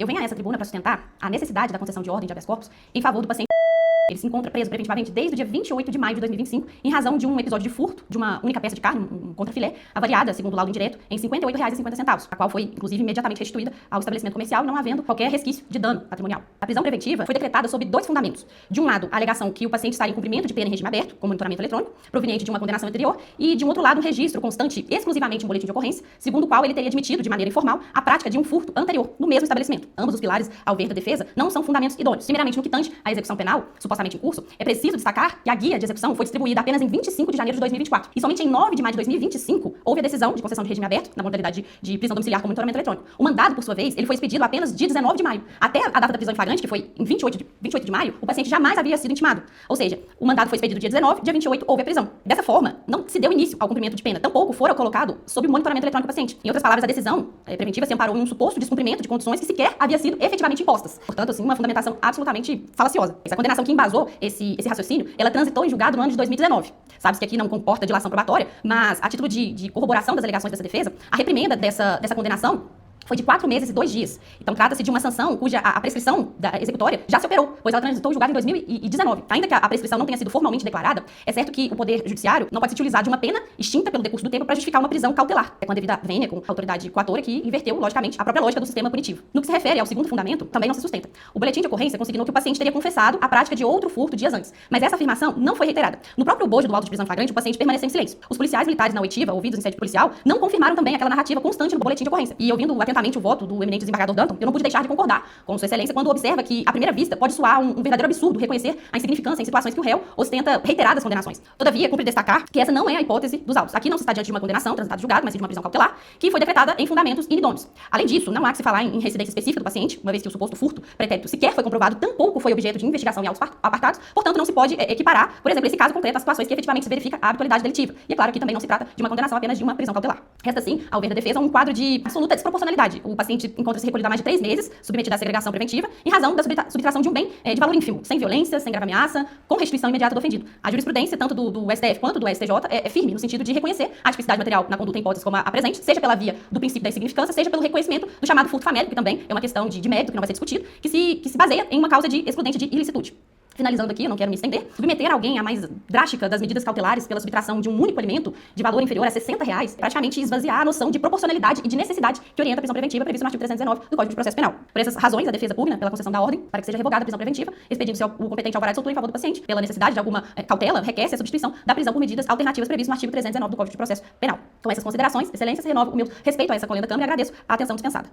Eu venho a essa tribuna para sustentar a necessidade da concessão de ordem de habeas corpus em favor do paciente. Ele se encontra preso preventivamente desde o dia 28 de maio de 2025, em razão de um episódio de furto de uma única peça de carne, um contrafilé, avaliada, segundo o laudo indireto, em R$ 58,50, a qual foi, inclusive, imediatamente restituída ao estabelecimento comercial, não havendo qualquer resquício de dano patrimonial. A prisão preventiva foi decretada sob dois fundamentos. De um lado, a alegação que o paciente está em cumprimento de pena em regime aberto, com monitoramento eletrônico, proveniente de uma condenação anterior, e, de um outro lado, um registro constante exclusivamente em boletim de ocorrência, segundo o qual ele teria admitido, de maneira informal, a prática de um furto anterior, no mesmo estabelecimento. Ambos os pilares, ao ver da defesa, não são fundamentos idôneos. Primeiramente, no que tange à execução penal, supostamente em curso, é preciso destacar que a guia de execução foi distribuída apenas em 25 de janeiro de 2024. E somente em 9 de maio de 2025 houve a decisão de concessão de regime aberto, na modalidade de prisão domiciliar com monitoramento eletrônico. O mandado, por sua vez, ele foi expedido apenas dia 19 de maio. Até a data da prisão em flagrante, que foi em 28 de maio, o paciente jamais havia sido intimado. Ou seja, o mandado foi expedido dia 19, dia 28 houve a prisão. Dessa forma, não se deu início ao cumprimento de pena, tampouco fora colocado sob monitoramento eletrônico do paciente. Em outras palavras, a decisão preventiva se amparou em um suposto descumprimento de condições que sequer havia sido efetivamente impostas. Portanto, assim, uma fundamentação absolutamente falaciosa. Essa condenação que embasou esse raciocínio, ela transitou em julgado no ano de 2019. Sabe-se que aqui não comporta dilação probatória, mas a título de corroboração das alegações dessa defesa, a reprimenda dessa condenação foi de 4 meses e 2 dias. Então, trata-se de uma sanção cuja a prescrição da executória já se operou, pois ela transitou o julgado em 2019. Ainda que a prescrição não tenha sido formalmente declarada, é certo que o Poder Judiciário não pode se utilizar de uma pena extinta pelo decurso do tempo para justificar uma prisão cautelar. É com a devida vênia, com a autoridade coatora, que inverteu, logicamente, a própria lógica do sistema punitivo. No que se refere ao segundo fundamento, também não se sustenta. O boletim de ocorrência consignou que o paciente teria confessado a prática de outro furto dias antes, mas essa afirmação não foi reiterada. No próprio bojo do auto de prisão flagrante, o paciente permaneceu em silêncio. Os policiais militares na oitiva, ouvidos em sede policial, não confirmaram também aquela narrativa constante no boletim de ocorrência. E ouvindo atentamente o voto do eminente desembargador Danton, eu não pude deixar de concordar com Sua Excelência quando observa que, à primeira vista, pode soar um verdadeiro absurdo reconhecer a insignificância em situações que o réu ostenta reiteradas condenações. Todavia, cumpre destacar que essa não é a hipótese dos autos. Aqui não se está diante de uma condenação, transitado julgado, mas sim de uma prisão cautelar, que foi decretada em fundamentos inidôneos. Além disso, não há que se falar em residência específica do paciente, uma vez que o suposto furto pretérito sequer foi comprovado, tampouco foi objeto de investigação em autos apartados, portanto, não se pode equiparar, por exemplo, esse caso concreto às situações que efetivamente se verifica a habitualidade delitiva. E é claro que também não se trata de uma condenação, apenas de uma prisão cautelar. Resta, sim, ao ver da defesa, um quadro de absoluta desproporcionalidade. O paciente encontra-se recolhido há mais de 3 meses, submetido à segregação preventiva, em razão da subtração de um bem de valor ínfimo, sem violência, sem grave ameaça, com restituição imediata do ofendido. A jurisprudência, tanto do STF quanto do STJ, é firme no sentido de reconhecer a tipicidade material na conduta em hipóteses como a presente, seja pela via do princípio da insignificância, seja pelo reconhecimento do chamado furto famélico, que também é uma questão de mérito que não vai ser discutido, que se baseia em uma causa de excludente de ilicitude. Finalizando aqui, eu não quero me estender, submeter alguém à mais drástica das medidas cautelares pela subtração de um único alimento de valor inferior a R$60, praticamente esvaziar a noção de proporcionalidade e de necessidade que orienta a prisão preventiva prevista no artigo 319 do Código de Processo Penal. Por essas razões, a defesa pugna pela concessão da ordem para que seja revogada a prisão preventiva, expedindo-se o competente alvará de soltura em favor do paciente. Pela necessidade de alguma cautela, requer-se a substituição da prisão por medidas alternativas previstas no artigo 319 do Código de Processo Penal. Com essas considerações, Excelência, se renova o meu respeito a essa colenda Câmara e agradeço a atenção dispensada.